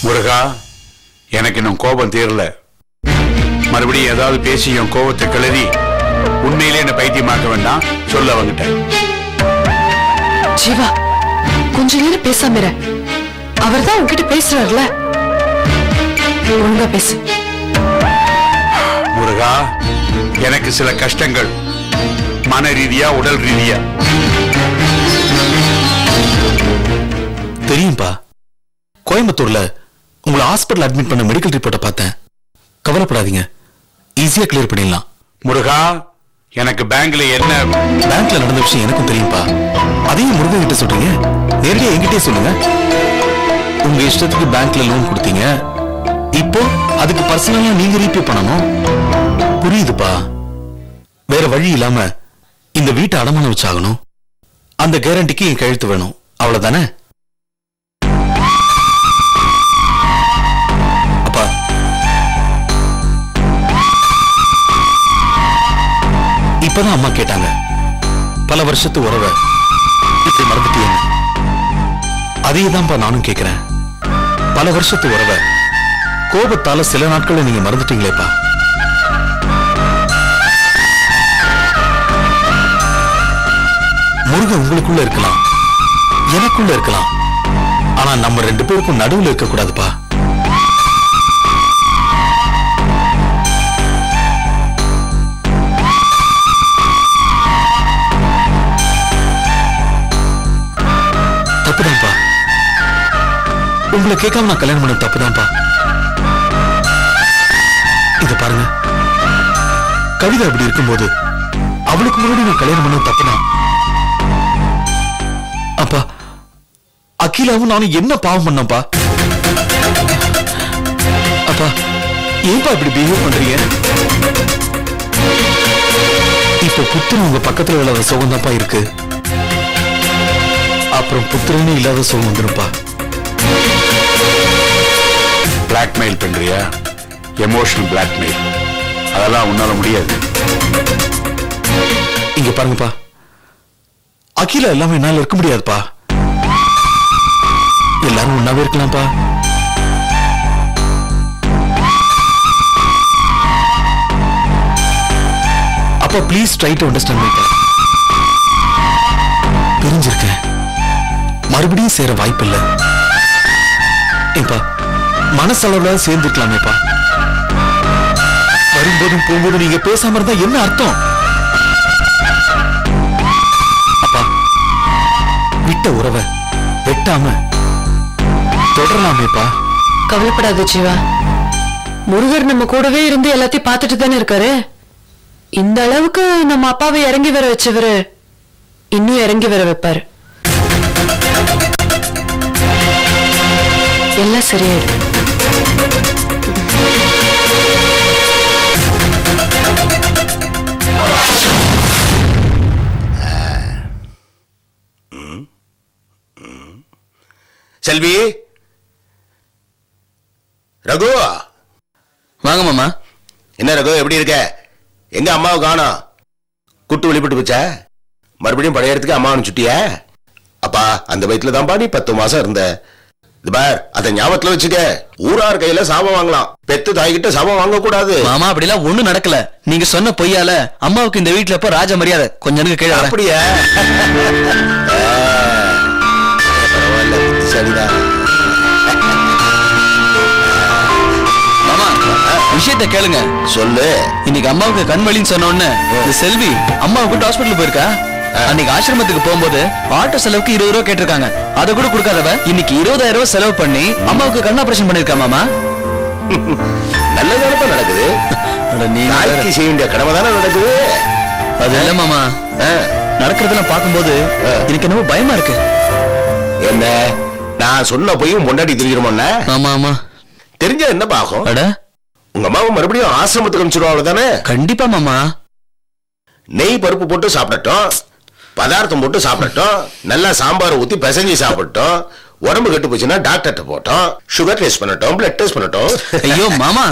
முருகா, எனக்கு இன்னும் கோபம் தீரல. மறுபடியும் ஏதாவது பேசி என் கோபத்தை கிளறி உண்மையிலே என்ன பைத்தியமாக்க வேண்டாம். சொல்ல வந்துட்டேன். ஜீவா, கொஞ்ச நேரம் பேசாம இரு. அவர்தான் உன்கிட்ட பேசுறாருல, ஒழுங்கா பேசு. முருகா, எனக்கு சில கஷ்டங்கள், மன ரீதியா உடல் ரீதியா. தெரியும்பா, கோயம்புத்தூர்ல உங்களை ஹாஸ்பிட்டல் அட்மிட் பண்ண மெடிக்கல் ரிப்போர்ட்டை பார்த்தேன். கவலைப்படாதீங்க, ஈஸியா கிளியர் பண்ணிடலாம். முருகா, எனக்கு பேங்க்ல நடந்த விஷயம் எனக்கும் தெரியும்பா. அதையும் முருகன் கிட்ட சொல்றீங்க, நேரடியா என்கிட்டயே சொல்லுங்க. உங்க இஷ்டத்துக்கு பேங்க்ல லோன் கொடுத்தீங்க, இப்போ அதுக்கு பர்சனலா நீங்க ரீபே பண்ணணும். புரியுதுப்பா. வேற வழி இல்லாம இந்த வீட்டை அடமானம் வச்சாகணும். அந்த கேரண்டிக்கு என் கையெழுத்து வேணும், அவ்வளவுதானே? அப்பா, இப்பதான் அம்மா கேட்டாங்க, பல வருஷத்து உறவை இப்படி மறந்துட்டீங்க. அதையேதான்ப்பா நானும் கேட்கிறேன். பல வருஷத்து உறவை கோபத்தால சில நாட்கள் நீங்க மறந்துட்டீங்களேப்பா. முருகன் உங்களுக்குள்ள இருக்கலாம், எனக்குள்ள இருக்கலாம். ஆனா நம்ம 2 பேருக்கும் நடுவில் இருக்க கூடாதுப்பா. தப்புதான்ப்பா. உங்களை கேட்காம நான் கல்யாணம் பண்ண தப்புதான்ப்பா. இத பாருங்க, கவிதா அப்படி இருக்கும்போது அவளுக்கு முன்னாடி நான் கல்யாணம் பண்ண தப்புதான். அப்பா, அகிலாவும் நானும் என்ன பாவம் பண்ணப்பா? அப்பா, ஏன்பா இப்படி பிஹேவ் பண்றீங்க? இப்ப புத்திரன் உங்க பக்கத்துல இல்லாத சுகம் தான்ப்பா இருக்கு. அப்புறம் புத்திரனே இல்லாத சுகம் வந்துருப்பா. பிளாக்மெயில் பண்றியா? எமோஷனல் பிளாக்மெயில், அதெல்லாம் உன்னால முடியாது. இங்க பாருங்கப்பா, அகிலா எல்லாமே என்னால இருக்க முடியாதுப்பா. எல்லாரும் ஒன்னாவே இருக்கலாம்ப்பா. அப்பா, please try to understand me. தெரிஞ்சிருக்கேன், மறுபடியும் சேர வாய்ப்பு இல்லை. ஏப்பா, மனசளவுல சேர்ந்துக்கலாமேப்பா. வரும்போதும் போகும்போதும் நீங்க பேசாம இருந்தா என்ன அர்த்தம்? அப்பா, விட்ட உறவை வெட்டாம தொடரலாமேப்பா. கவலைப்படாத ஜீவா, முருகர் நம்ம கூடவே இருந்து எல்லாத்தையும் பார்த்துட்டு தானே இருக்காரு. இந்த அளவுக்கு நம்ம அப்பாவை இறங்கி வர வச்சவரு இன்னும் இறங்கி வர வைப்பாரு. எல்லாம் சரியாயிடும். செல்வி, ரகு, வாங்க மாமா. என்ன ரகு, எப்படி இருக்க? எங்க அம்மாவை காணோம்? குட்டு வெளிப்பட்டு போச்சா? மறுபடியும் பழைய இடத்துக்கு அம்மா அனுப்பிச்சுட்டியா? அப்பா, அந்த வயிற்றுல தான்ப்பா நீ 10 மாசம் இருந்த. இது பார், அதை ஞாபகத்துல வச்சுக்க. ஊரார் கையில சாபம் வாங்கலாம், பெத்து தாய்கிட்ட சாபம் வாங்க கூடாது. மாமா, அப்படிலாம் ஒண்ணும் நடக்கல. நீங்க சொன்ன பொய்யால அம்மாவுக்கு இந்த வீட்டுல இப்ப ராஜ மரியாதை. கொஞ்சம் கீழே. அப்படியா? பரவாயில்ல, சரிதான். மாமா, விஷயத்த கேளுங்க. சொல்லு. இன்னைக்கு அம்மாவுக்கு கண் வலின்னு சொன்ன உடனே இந்த செல்வி அம்மாவை கூட்டு ஹாஸ்பிட்டல் போயிருக்கா. அன்னைக்கு ஆசிரமத்துக்கு போகும்போது ஆட்டோ செலவுக்கு 20 ரூபா கேட்டிருக்காங்க. அதை கூட கொடுக்காதவ இன்னைக்கு 20,000 ரூபாய் செலவு பண்ணி அம்மாவுக்கு கண் ஆபரேஷன் பண்ணிருக்கா. மாமா, நல்லதானப்பா நடக்குது. நீங்க செய்ய வேண்டிய கடமை தானே நடக்குது. அது இல்ல மாமா, நடக்கிறதெல்லாம் பார்க்கும்போது எனக்கு என்னவோ பயமா இருக்கு. என்ன, நான் சொன்ன போயும் முன்னாடி தெரிஞ்சிருமோன்னா? ஆமா ஆமா. தெரிஞ்சா என்ன பாகும்? அட, உங்க அம்மாவை மறுபடியும் ஆசிரமத்துக்கு அனுப்பிச்சிருவாங்க தானே? கண்டிப்பா மாமா. நெய் பருப்பு போட்டு சாப்பிடட்டும், பதார்த்தம் போட்டு சாப்பிடட்டும், நல்லா சாம்பார் ஊத்தி பிசைஞ்சு சாப்பிடட்டும். உடம்பு கெட்டு போச்சுன்னா டாக்டர்கிட்ட போட்டோம், சுகர் டெஸ்ட் பண்ணட்டும், பிளட் டெஸ்ட் பண்ணட்டும். ஐயோ மாமா,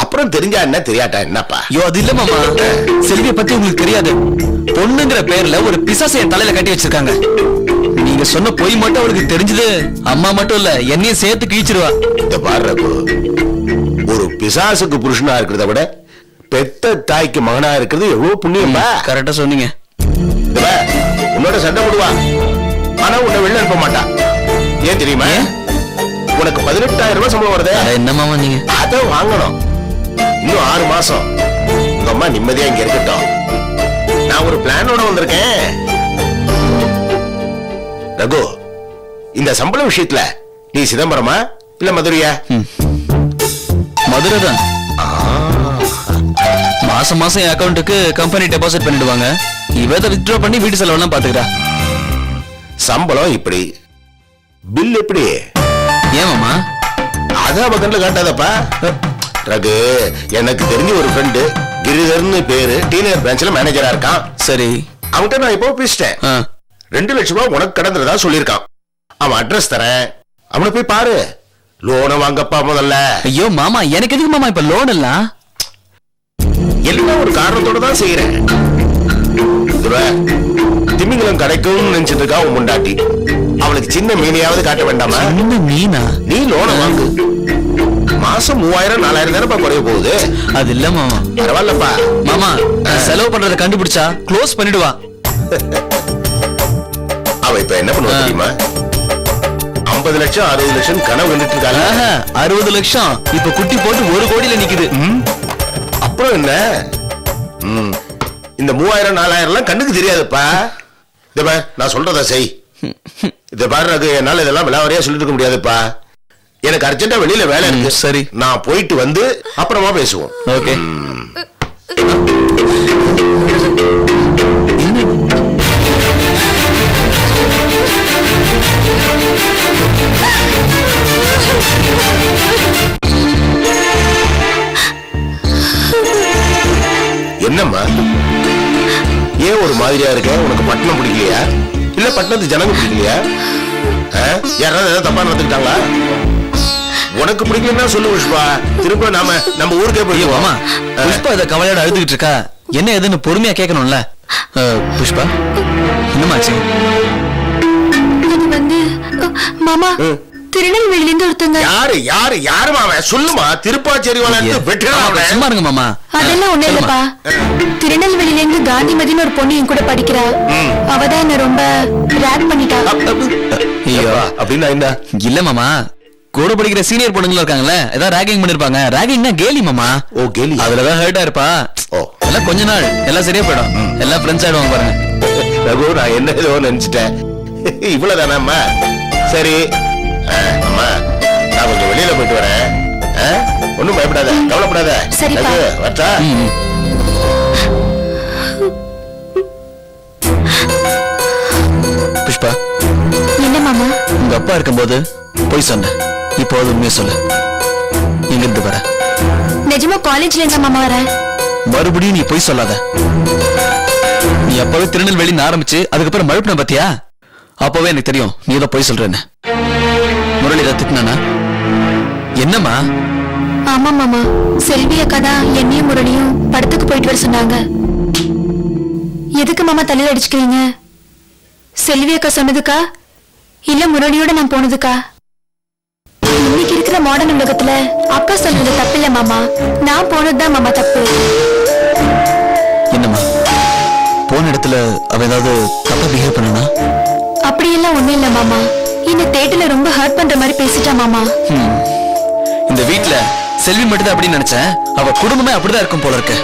அப்புறம் தெரிஞ்சா என்ன தெரியாட்டா என்னப்பா? ஐயோ அது இல்ல மாமா, செல்வியை பத்தி உங்களுக்கு தெரியாது. பொண்ணுங்கிற பேர்ல ஒரு பிசாசைய தலையில கட்டி வச்சிருக்காங்க. நீங்க சொன்ன பொய் மட்டும் அவளுக்கு தெரிஞ்சது, அம்மா மட்டும் இல்ல என்னையும் சேர்த்து கிழிச்சிருவா. இந்த பாரு, ஒரு பிசாசுக்கு புருஷனா இருக்கிறத விட பெத்த தாய்க்கு மகனா இருக்கிறது எவ்வளவு புண்ணியம்பா. கரெக்டா சொன்னீங்க. உன்னோட சண்டை போடுவா, ஆனா உன்னை வெளில அனுப்ப மாட்டா. ஏன் தெரியுமா? உனக்கு 18,000 ரூபாய் சம்பளம் வருது. என்ன மாமா நீங்க அத வாங்கணும். இன்னும் 6 மாசம் உங்க அம்மா நிம்மதியா இங்க இருக்கட்டும். நான் ஒரு பிளானோட வந்திருக்கேன். ரகு, இந்த சம்பள விஷயத்துல நீ சிதம்பரமா இல்ல மதுரையா? மதுரை தான். மாசம் மாசம் என் அக்கௌண்ட்டுக்கு கம்பெனி டெபாசிட் பண்ணிடுவாங்க. இவத வித்ட்ரா பண்ணி வீட்டு செலவெல்லாம் பாத்துக்கிறா. சம்பளம் இப்படி, பில் எப்படி? ஏன் மாமா? அதான் பக்கத்துல காட்டாதப்பா. ரகு, எனக்கு தெரிஞ்ச ஒரு ஃப்ரெண்டு கிரிதர்னு பேரு, டீனர் பிரான்ச்ல மேனேஜரா இருக்கான். சரி, அவன்கிட்ட நான் இப்போ பேசிட்டேன். 2 லட்சம் ரூபாய் உனக்கு கடந்துறதா சொல்லியிருக்கான். அவன் அட்ரஸ் தரேன், அவனை போய் பாரு. லோனை வாங்கப்பா முதல்ல. ஐயோ மாமா, எனக்கு எதுக்கு மாமா இப்ப லோன் எல்லாம்? எல்லாம் ஒரு காரணத்தோட தான் செய்யறேன். திமிங்கலம் கிடைக்கும் நினைச்சிட்டு இருக்கா உன் முண்டாட்டி. அவளுக்கு சின்ன மீனையாவது காட்ட வேண்டாமா? சின்ன மீனா? நீ லோனை வாங்கு. மாசம் 3000-4000 தானப்பா குறைய போகுது. அது இல்ல மாமா. பரவாயில்லப்பா மாமா, செலவு பண்றத கண்டுபிடிச்சா க்ளோஸ் பண்ணிடுவா. அவ இப்ப என்ன பண்ணுவா தெரியுமா? 50 லட்சம் 60 லட்சம் கனவு கண்டுட்டு இருக்காங்க. 60 லட்சம் இப்ப குட்டி போட்டு 1 கோடியில நிக்குது. அப்புறம் என்ன? இந்த 3000-4000 எல்லாம் கண்ணுக்கு தெரியாதுப்பா. இத பாரு, நான் சொல்றத செய். இத பாரு, என்னால இதெல்லாம் விலாவரியா சொல்லிட்டு இருக்க முடியாதுப்பா. எனக்கு அர்ஜென்டா வெளியில வேலை இருக்கு. சரி, நான் போயிட்டு வந்து அப்புறமா பேசுவோம். ஓகே. என்னம்மா, ஏன் ஒரு மாதிரியா இருக்க? உனக்கு பட்டணம் பிடிக்கலையா இல்ல பட்டணத்து ஜனங்க பிடிக்கலையா? யாராவது ஏதாவது தப்பா நடந்துக்கிட்டாங்களா? உனக்கு பிடிக்கலன்னா சொல்லு புஷ்பா, திரும்ப நம்ம ஊருக்கே போய். மாமா, புஷ்பா இத கவலையோட அழுதுகிட்டு இருக்கா. என்ன எதுன்னு பொறுமையா கேட்கணும்ல. புஷ்பா, என்னமாச்சு? அது வந்து மாமா, திருநெல்வேலியில இருந்து ஒருத்தங்க. யாரு மாமா? சொல்லுமா. திருப்பாச்சேரி சும்மா இருங்க மாமா. அதெல்லாம் ஒண்ணு இல்லப்பா. திருநெல்வேலியில இருந்து காந்திமதினு ஒரு பொண்ணு என் கூட படிக்கிறா. அவதான் என்ன ரொம்ப ரேக் பண்ணிட்டா. அப்படின்னா என்ன? இல்ல மாமா, கூட படிக்கிற சீனியர் பொண்ணுங்களா இருக்காங்கல்ல, ஏதாவது ரேகிங் பண்ணிருப்பாங்க. ரேகிங்னா கேலி மாமா. ஓ கேலி. அதுலதான் ஹர்ட்டா இருப்பா. எல்லாம் கொஞ்ச நாள் எல்லாம் சரியா போயிடும். எல்லாம் ஃப்ரெண்ட்ஸ் ஆயிடுவாங்க பாருங்க. ரகு, நான் என்ன ஏதோ நினைச்சிட்டேன். இவ்வளவுதானம்மா? சரி அம்மா, நான் கொஞ்சம் வெளியில போயிட்டு வரேன். ஒண்ணும் பயப்படாத, கவலைப்படாத. சரிப்பா. வரட்டா? புஷ்பா, என்ன மாமா? உங்க அப்பா இருக்கும்போது போய் சொன்ன, இப்போ அது உண்மையை சொல்லு. எங்க இருந்து வர? நிஜமா காலேஜ்ல இருந்தா மாமா வரேன். மறுபடியும் நீ போய் சொல்லாத. நீ அப்பவே திருநெல்வேலின்னு ஆரம்பிச்சு அதுக்கப்புறம் மழுப்பின பத்தியா? அப்பவே எனக்கு தெரியும் நீ ஏதோ போய் சொல்றேன்னு. முரளி ஏதாவது திட்டினானா? என்னம்மா? ஆமா மாமா, செல்வி அக்கா தான் என்னையும் முரளியும் படத்துக்கு போயிட்டு வர சொன்னாங்க. எதுக்கு மாமா தலையில அடிச்சுக்கிறீங்க? செல்வி அக்கா சொன்னதுக்கா இல்ல முரளியோட நான் போனதுக்கா? இன்னைக்கு இருக்கிற மாடர்ன் உலகத்துல அக்கா சொன்னது தப்பு இல்ல மாமா, நான் போனதுதான் மாமா தப்பு. என்னம்மா, போன இடத்துல அவ ஏதாவது தப்பா பிஹேவ் பண்ணனா? அப்படியெல்லாம் ஒண்ணும் இல்ல மாமா, இந்த தேட்டர்ல ரொம்ப ஹர்ட் பண்ற மாதிரி பேசிட்டா மாமா. இந்த வீட்ல செல்வி மட்டும் தான் அப்படின்னு நினைச்சேன். அவ குடும்பமே அப்படிதான் இருக்கும் போல இருக்கு.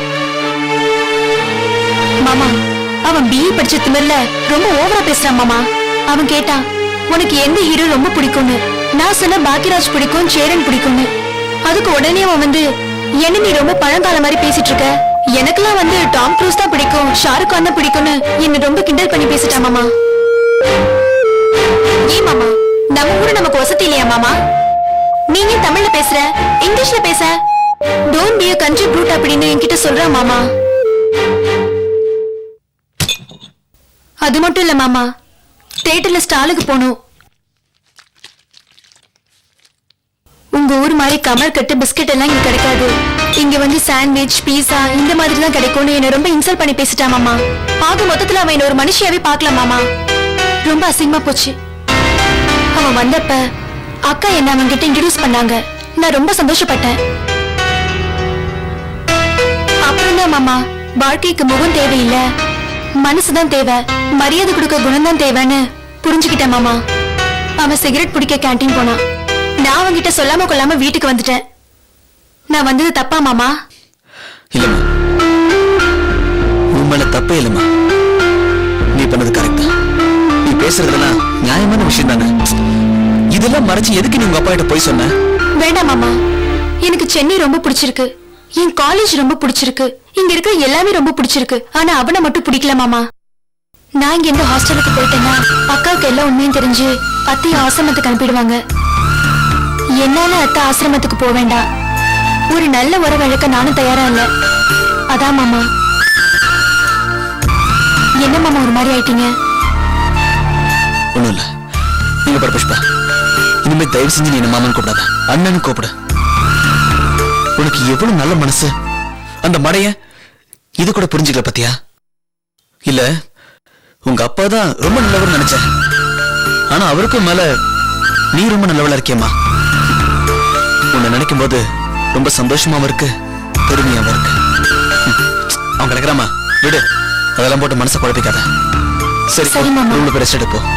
மாமா, அவன் பிஏ படிச்ச திமிர்ல ரொம்ப ஓவரா பேசுறான் மாமா. அவன் கேட்டான், உனக்கு எந்த ஹீரோ ரொம்ப பிடிக்கும்னு. நான் சொன்ன பாக்கியராஜ் பிடிக்கும், சேரன் பிடிக்கும்னு. அதுக்கு உடனே அவன் வந்து, என்ன நீ ரொம்ப பழங்கால மாதிரி பேசிட்டு இருக்க, எனக்கெல்லாம் வந்து டாம் க்ரூஸ் தான் பிடிக்கும், ஷாருக் கான் தான் பிடிக்கும்னு என்ன ரொம்ப கிண்டல் பண்ணி பேசிட்டான் மாமா. ஏன் மாமா, நம்ம ஊரு நமக்கு வசதி இல்லையா மாமா? நீங்க தமிழ்ல பேசுற, இங்கிலீஷ்ல பேச. Don't be a country brute அப்படின்னு என்கிட்ட சொல்றா மாமா. அது மட்டும் இல்ல மாமா, தியேட்டர்ல ஸ்டாலுக்கு போனோம். உங்க ஊர் மாதிரி கமர் கட்டு பிஸ்கட் எல்லாம் இங்க கிடைக்காது. இங்க வந்து சாண்ட்விச் பீஸா இந்த மாதிரி தான் கிடைக்கும்னு என்ன ரொம்ப இன்சல்ட் பண்ணி பேசிட்டான் மாமா. ஆக மொத்தத்துல அவன் என்ன ஒரு மனுஷியாவே பார்க்கலாம் மாமா. ரொம்ப அசிங்கமா போச்சு. அவன் வந்தப்ப அக்கா என்ன அவங்க கிட்ட இன்ட்ரோடியூஸ் பண்ணாங்க. நான் ரொம்ப சந்தோஷப்பட்டேன். அப்புறம் தான் மாமா வாழ்க்கைக்கு முகம் தேவையில்லை, மனசுதான் தேவை, மரியாதை கொடுக்க குணம் தான் தேவைன்னு புரிஞ்சுக்கிட்டேன் மாமா. அவன் சிகரெட் பிடிக்க கேண்டீன் போனான். நான் அவன்கிட்ட சொல்லாம கொள்ளாம வீட்டுக்கு வந்துட்டேன். நான் வந்தது தப்பா மாமா? இல்லம்மா, உன் மேல தப்பே இல்லம்மா. நீ பண்ணது கரெக்ட் தான். நீ பேசுறதெல்லாம் நியாயமான விஷயம் தானே. இதெல்லாம் மறைச்சு எதுக்கு நீ உங்க அப்பா கிட்ட போய் சொன்ன? வேண்டாம் மாமா, எனக்கு சென்னை ரொம்ப பிடிச்சிருக்கு, என் காலேஜ் ரொம்ப பிடிச்சிருக்கு, இங்க இருக்க எல்லாமே ரொம்ப பிடிச்சிருக்கு. ஆனா அவனை மட்டும் பிடிக்கல மாமா. நான் இங்க இருந்து ஹாஸ்டலுக்கு போயிட்டேன்னா அக்காவுக்கு எல்லாம் உண்மையும் தெரிஞ்சு அத்தைய ஆசிரமத்துக்கு அனுப்பிடுவாங்க. என்னால அத்தை ஆசிரமத்துக்கு போக வேண்டாம். ஒரு நல்ல உறவு இழக்க நானும் தயாரா இல்ல. அதான் மாமா. என்ன மாமா ஒரு மாதிரி ஆயிட்டீங்க? ஒண்ணும் இல்ல. நீங்க பாரு புஷ்பா, இனிமே தயவு செஞ்சு நீ என்ன மாமன் கூப்பிடாத, அண்ணன் கூப்பிடு. உனக்கு எவ்வளவு நல்ல மனசு. அந்த மடைய இது கூட புரிஞ்சுக்கல பத்தியா? இல்ல உங்க அப்பா தான் ரொம்ப நல்லவர் நினைச்சேன். ஆனா அவருக்கும் மேல நீ ரொம்ப நல்லவளா இருக்கியம்மா. உன்னை நினைக்கும் போது ரொம்ப சந்தோஷமாவும் இருக்கு, பெருமையாவும் இருக்கு. அவங்க நினைக்கிறாமா விடு, அதெல்லாம் போட்டு மனசை குழப்பிக்காத. சரி சரி மாமா. ரூம்ல போய் ரெஸ்ட் எடுப்போம்.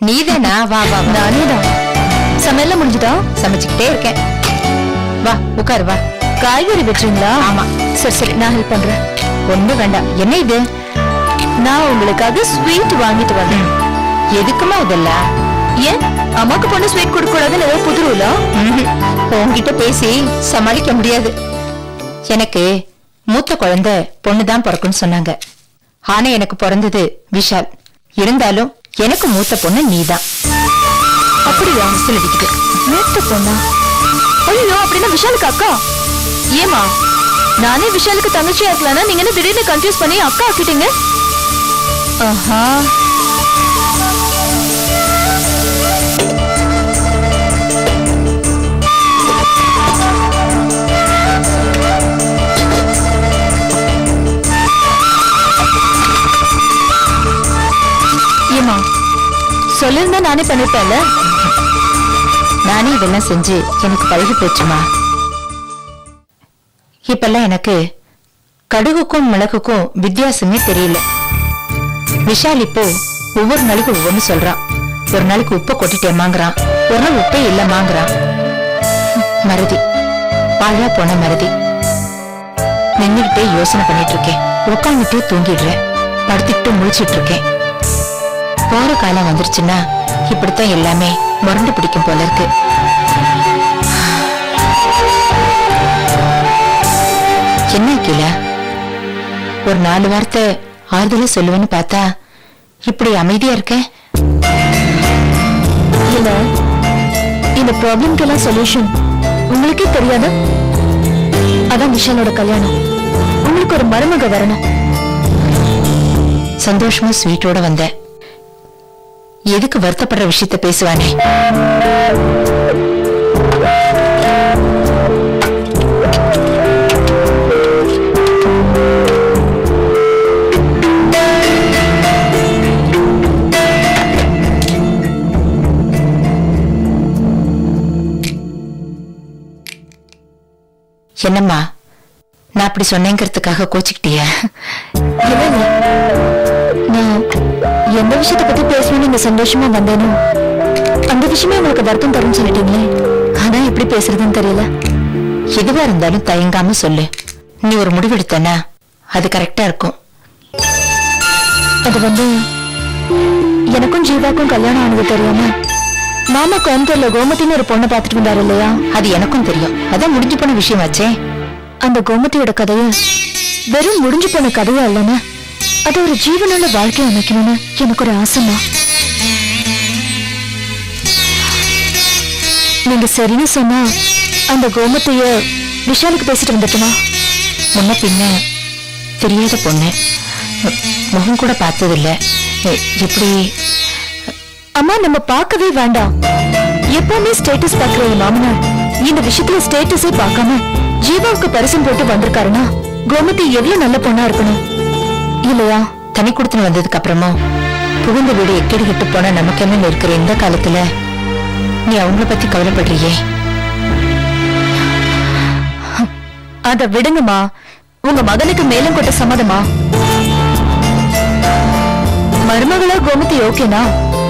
நீதானா? வா வா வா. நானேதான். சமையல்லாம் முடிஞ்சுதா? சமைச்சுக்கிட்டே இருக்கேன். வா உட்காரு வா. காய்கறி வெட்டுறீங்களா? ஆமா. சரி சரி, நான் ஹெல்ப் பண்றேன். ஒண்ணு வேண்டாம். என்ன இது? நான் உங்களுக்காக ஸ்வீட் வாங்கிட்டு வந்தேன். எதுக்குமா இதெல்லாம்? ஏன் அம்மாக்கு பொண்ணு ஸ்வீட் கொடுக்க கூடாதுன்னு ஏதோ புது ரூலா? உன்கிட்ட பேசி சமாளிக்க முடியாது. எனக்கு மூத்த குழந்தை பொண்ணுதான் பிறக்குன்னு சொன்னாங்க. ஆனா எனக்கு பிறந்தது விஷால். இருந்தாலும் எனக்கு மூத்த பொண்ணு நீதான். அப்படியா? சொல்லிக்கிட்டு மூத்த பொண்ணா? ஐயோ, அப்படின்னா விஷாலுக்கு அக்கா? ஏமா, நானே விஷாலுக்கு தங்கச்சியா இருக்கலாம்னா நீங்க என்ன திடீர்னு கன்ஃபியூஸ் பண்ணி அக்கா ஆக்கிட்டீங்க? ஆஹா. ஏமா, சொல்லிருந்தா நானே பண்ணிருப்பேன்ல. நானே இதெல்லாம் செஞ்சு எனக்கு பழகி போச்சுமா. இப்பெல்லாம் எனக்கு கடுகுக்கும் மிளகுக்கும் வித்தியாசமே தெரியல. விஷால் இப்போ ஒவ்வொரு நாளைக்கு ஒவ்வொன்னு சொல்றான். ஒரு நாளைக்கு உப்பை கொட்டிட்டேமாங்கிறான், ஒரு நாள் உப்பே இல்லமாங்கிறான். மறதி, பாழா போன மறதி. நின்னுகிட்டே யோசனை பண்ணிட்டு இருக்கேன், உட்காந்துட்டே தூங்கிடுறேன், படுத்துக்கிட்டு முழிச்சிட்டு இருக்கேன். போற காலம் வந்துருச்சுன்னா இப்படித்தான் எல்லாமே முரண்டு பிடிக்கும் போல இருக்கு. என்ன கீழே ஒரு 4 வார்த்தை ஆறுதல சொல்லுவேன்னு பார்த்தா இப்படி அமைதியா இருக்க. இல்ல, இந்த ப்ராப்ளம்க்கு எல்லாம் சொல்யூஷன் உங்களுக்கே தெரியாது. அதான் விஷாலோட கல்யாணம். உங்களுக்கு ஒரு மருமக வரணும். சந்தோஷமா ஸ்வீட்டோட வந்த, எதுக்கு வருத்தப்படுற விஷயத்த பேசுவானே. என்னம்மா, நான் அப்படி சொன்னேங்கிறதுக்காக கோச்சுக்கிட்டியா? இல்லைங்க, நான் எந்த விஷயத்தை பத்தி பேசணும்னு நீங்க சந்தோஷமா வந்தேனோ அந்த விஷயமே உங்களுக்கு வருத்தம் தரும்னு சொல்லிட்டீங்களே. ஆனா எப்படி பேசுறதுன்னு தெரியல. எதுவா இருந்தாலும் தயங்காம சொல்லு. நீ ஒரு முடிவெடுத்தனா அது கரெக்டா இருக்கும். அது வந்து எனக்கும் ஜீவாக்கும் கல்யாணம் ஆனது தெரியாம மாமா கோயம்புத்தூர்ல கோமதின்னு ஒரு பொண்ணை பார்த்துட்டு வந்தாரு இல்லையா? அது எனக்கும் தெரியும். அதான் முடிஞ்சு போன விஷயமாச்சே. அந்த கோமதியோட கதைய வெறும் முடிஞ்சு போன கதையா இல்லைன்னு அது ஒரு ஜீவனுள்ள வாழ்க்கை அமைக்கணும்னு எனக்கு ஒரு ஆசைமா. நீங்க சரின்னு சொன்னா அந்த கோமத்தைய விஷாலுக்கு பேசிட்டு வந்துட்டுமா? முன்ன பின்ன தெரியாத பொண்ணு, முகம் கூட பார்த்ததில்ல. எப்படி? அம்மா நம்ம பார்க்கவே வேண்டாம். எப்பவுமே ஸ்டேட்டஸ் பார்க்கிற என் மாமனார் இந்த விஷயத்துல ஸ்டேட்டஸே பார்க்காம ஜீவாவுக்கு பரிசம் போட்டு வந்திருக்காருன்னா கோமதி எவ்வளவு நல்ல பொண்ணா இருக்கணும் இல்லையா? தனி கொடுத்துன்னு வந்ததுக்கு அப்புறமா புகுந்த வீடு எக்கடி கெட்டு போனா நமக்கு என்ன இருக்கிற இந்த காலத்துல நீ அவங்கள பத்தி கவலைப்படுறியே? அத விடுங்கம்மா. உங்க மகனுக்கு மேலும் கொட்ட சம்மதமா? மருமகளா கோமதி ஓகேனா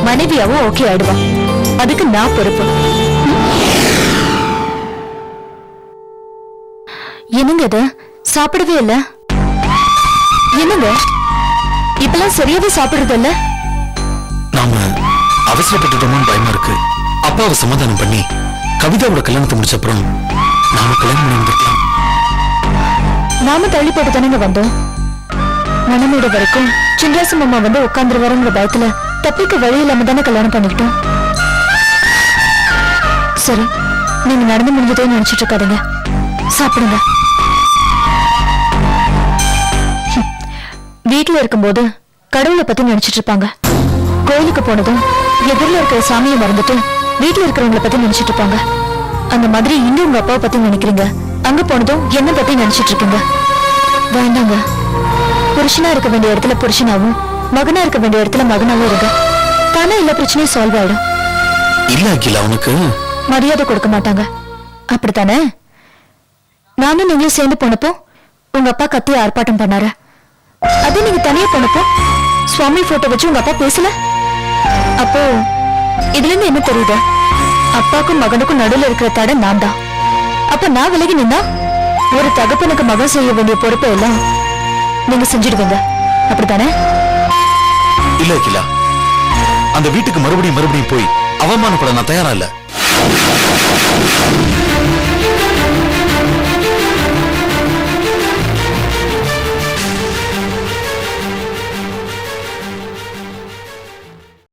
மனைவியாவும் ஓகே ஆயிடுவா. அதுக்கு நான் பொறுப்பு. என்னங்க இது? சாப்பிடவே இல்ல? என்னங்க இப்பெல்லாம் சரியாவே சாப்பிடுறது இல்ல? நாம அவசரப்பட்டுட்டோமோன்னு பயமா இருக்கு. அப்பாவை சமாதானம் பண்ணி கவிதாவோட கல்யாணத்தை முடிச்ச அப்புறம் நாம கல்யாணம் பண்ணி வந்திருக்கலாம். நாம தள்ளி போட்டு தானங்க வந்தோம். மனமேட வரைக்கும் சின்ராசு மாமா வந்து உட்காந்துருவாருங்கிற பயத்துல தப்பிக்க வழி இல்லாம தானே கல்யாணம் பண்ணிக்கிட்டோம். சரி, நீங்க நடந்து முடிஞ்சதே நினைச்சிட்டு இருக்காதீங்க, சாப்பிடுங்க. வீட்டுல இருக்கும்போது கடவுளை பத்தி நினைச்சிட்டு இருப்பாங்க. கோயிலுக்கு போனதும் எதிரில இருக்கிற சாமியை மறந்துட்டு வீட்டுல இருக்கிறவங்களை பத்தி நினைச்சிட்டு இருப்பாங்க. அந்த மாதிரி இங்க உங்க அப்பாவை பத்தி நினைக்கிறீங்க, அங்க போனதும் என்ன பத்தி நினைச்சிட்டு இருக்கீங்க. வேண்டாங்க. புருஷனா இருக்க வேண்டிய இடத்துல புருஷனாவும் மகனா இருக்க வேண்டிய இடத்துல மகனாவும் இருங்க. தானே எல்லா பிரச்சனையும் சால்வ் ஆயிடும். இல்ல அகிலா, உனக்கு மரியாதை கொடுக்க மாட்டாங்க, அப்படித்தானே? நானும் நீங்களும் சேர்ந்து போனப்போ உங்க அப்பா கத்தி ஆர்ப்பாட்டம் பண்ணாரு. அதே நீங்க தனியா போனப்போ சுவாமி போட்டோ வச்சு உங்க அப்பா பேசல. அப்போ இதுல இருந்து என்ன தெரியுது? அப்பாக்கும் மகனுக்கும் நடுவில் இருக்கிற தடை நான் தான். அப்ப நான் விலகி நின்னா ஒரு தகப்பனுக்கு மகன் செய்ய வேண்டிய பொறுப்பை எல்லாம் நீங்க செஞ்சிடுவீங்க, அப்படித்தானே? இல்ல அகிலா, அந்த வீட்டுக்கு மறுபடியும் போய் அவமானப்பட நான் தயாரா இல்ல.